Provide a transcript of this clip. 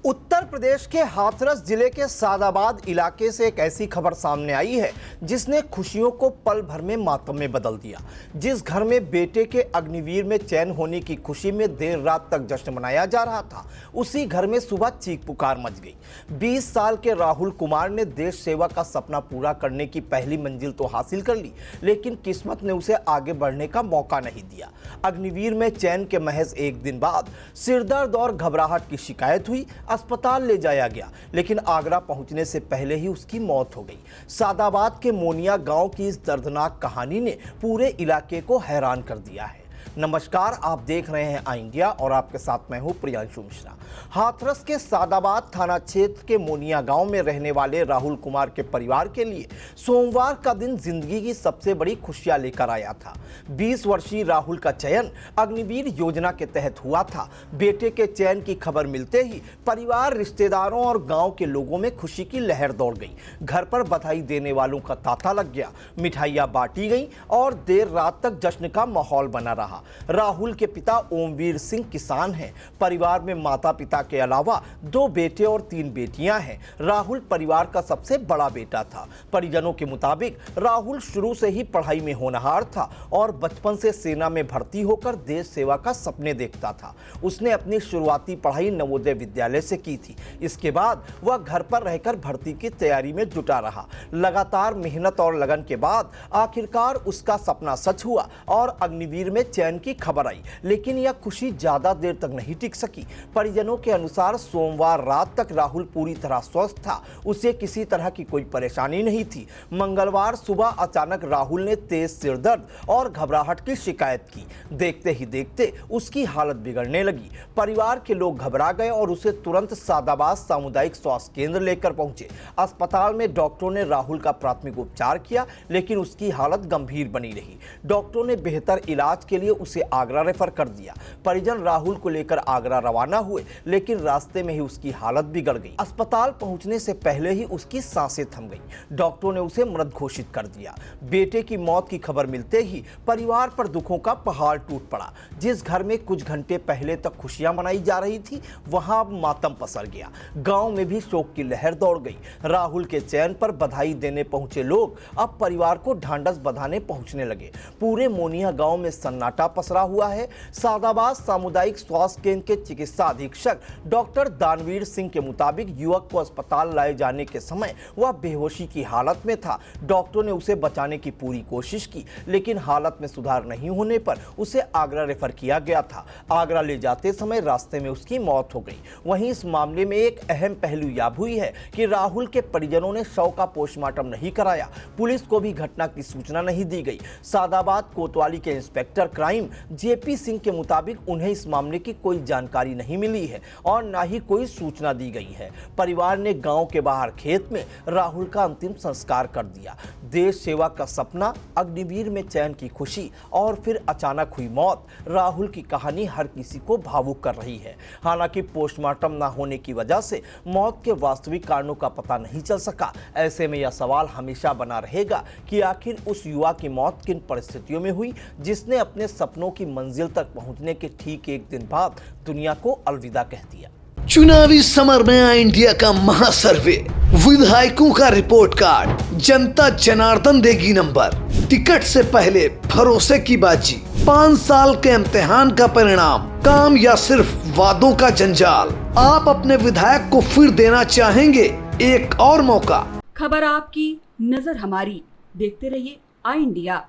उत्तर प्रदेश के हाथरस जिले के सादाबाद इलाके से एक ऐसी खबर सामने आई है जिसने खुशियों को पल भर में मातम में बदल दिया। जिस घर में बेटे के अग्निवीर में चयन होने की खुशी में देर रात तक जश्न मनाया जा रहा था, उसी घर में सुबह चीख पुकार मच गई। 20 साल के राहुल कुमार ने देश सेवा का सपना पूरा करने की पहली मंजिल तो हासिल कर ली, लेकिन किस्मत ने उसे आगे बढ़ने का मौका नहीं दिया। अग्निवीर में चयन के महज एक दिन बाद सिरदर्द और घबराहट की शिकायत हुई। अस्पताल ले जाया गया, लेकिन आगरा पहुंचने से पहले ही उसकी मौत हो गई। सादाबाद के मोनिया गांव की इस दर्दनाक कहानी ने पूरे इलाके को हैरान कर दिया है। नमस्कार, आप देख रहे हैं आई इंडिया और आपके साथ मैं हूं प्रियांशु मिश्रा। हाथरस के सादाबाद थाना क्षेत्र के मोनिया गांव में रहने वाले राहुल कुमार के परिवार के लिए सोमवार का दिन जिंदगी की सबसे बड़ी खुशियां लेकर आया था। 20 वर्षीय राहुल का चयन अग्निवीर योजना के तहत हुआ था। बेटे के चयन की खबर मिलते ही परिवार, रिश्तेदारों और गांव के लोगों में खुशी की लहर दौड़ गई। घर पर बधाई देने वालों का तांता लग गया, मिठाइयां बांटी गईं और देर रात तक जश्न का माहौल बना रहा। राहुल के पिता ओमवीर सिंह किसान हैं। परिवार में माता पिता के अलावा 2 बेटे और 3 बेटियां हैं। राहुल परिवार का सबसे बड़ा बेटा था। परिजनों के मुताबिक राहुल शुरू से ही पढ़ाई में होनहार था और बचपन से सेना में भर्ती होकर देश सेवा का सपने देखता था। उसने अपनी शुरुआती पढ़ाई नवोदय विद्यालय से की थी। इसके बाद वह घर पर रहकर भर्ती की तैयारी में जुटा रहा। लगातार मेहनत और लगन के बाद आखिरकार उसका सपना सच हुआ और अग्निवीर में चयन की खबर आई, लेकिन यह खुशी ज्यादा देर तक नहीं टिक सकी। परिजनों के अनुसार सोमवार रात तक राहुल पूरी तरह स्वस्थ था। उसे किसी तरह की कोई परेशानी नहीं थी। मंगलवार सुबह अचानक राहुल ने तेज सिरदर्द और घबराहट की शिकायत की। देखते ही देखते उसकी हालत बिगड़ने लगी। परिवार के लोग घबरा गए और उसे तुरंत सादाबाद सामुदायिक स्वास्थ्य केंद्र लेकर पहुंचे। अस्पताल में डॉक्टरों ने राहुल का प्राथमिक उपचार किया, लेकिन उसकी हालत गंभीर बनी रही। डॉक्टरों ने बेहतर इलाज के लिए उसे आगरा रेफर कर दिया। परिजन राहुल को लेकर आगरा रवाना हुए, लेकिन रास्ते में ही उसकी हालत बिगड़ गई। अस्पताल पहुंचने से पहले ही उसकी सांसें थम गईं। डॉक्टरों ने उसे मृत घोषित कर दिया। बेटे की मौत की खबर मिलते ही परिवार पर दुखों का पहाड़ टूट पड़ा। जिस घर में कुछ घंटे पहले तक खुशियां मनाई जा रही थी, वहां अब मातम पसर गया। गांव में भी शोक की लहर दौड़ गई। राहुल के चयन पर बधाई देने पहुंचे लोग अब परिवार को ढांढस बंधाने पहुंचने लगे। पूरे मोनिया गांव में सन्नाटा पसरा हुआ है। सादाबाद सामुदायिक स्वास्थ्य केंद्र के चिकित्सा अधीक्षक डॉक्टर दानवीर सिंह के मुताबिक युवक को अस्पताल लाए जाने के समय वह बेहोशी की हालत में था। डॉक्टरों ने उसे बचाने की पूरी कोशिश की, लेकिन हालत में सुधार नहीं होने पर उसे आगरा रेफर किया गया था। आगरा ले जाते समय रास्ते में उसकी मौत हो गई। वहीं इस मामले में एक अहम पहलू याद हुई है कि राहुल के परिजनों ने शव का पोस्टमार्टम नहीं कराया। पुलिस को भी घटना की सूचना नहीं दी गई। सादाबाद कोतवाली के इंस्पेक्टर क्राइम जेपी सिंह के मुताबिक उन्हें इस मामले की कोई जानकारी नहीं मिली है और ना ही कोई सूचना दी गई है। परिवार ने गांव के बाहर खेत में राहुल का अंतिम संस्कार कर दिया। देश सेवा का सपना, अग्निवीर में चयन की खुशी और फिर अचानक हुई मौत। राहुल की कहानी हर किसी को भावुक कर रही है। हालांकि पोस्टमार्टम न होने की वजह से मौत के वास्तविक कारणों का पता नहीं चल सका। ऐसे में यह सवाल हमेशा बना रहेगा कि आखिर उस युवा की मौत किन परिस्थितियों में हुई, जिसने अपने सपनों की मंजिल तक पहुंचने के ठीक एक दिन बाद दुनिया को अलविदा कह दिया। चुनावी समर में आई इंडिया का महासर्वे, विधायकों का रिपोर्ट कार्ड, जनता जनार्दन देगी नंबर, टिकट से पहले भरोसे की बाजी, 5 साल के इम्तिहान का परिणाम, काम या सिर्फ वादों का जंजाल। आप अपने विधायक को फिर देना चाहेंगे एक और मौका। खबर आपकी, नजर हमारी। देखते रहिए आई इंडिया।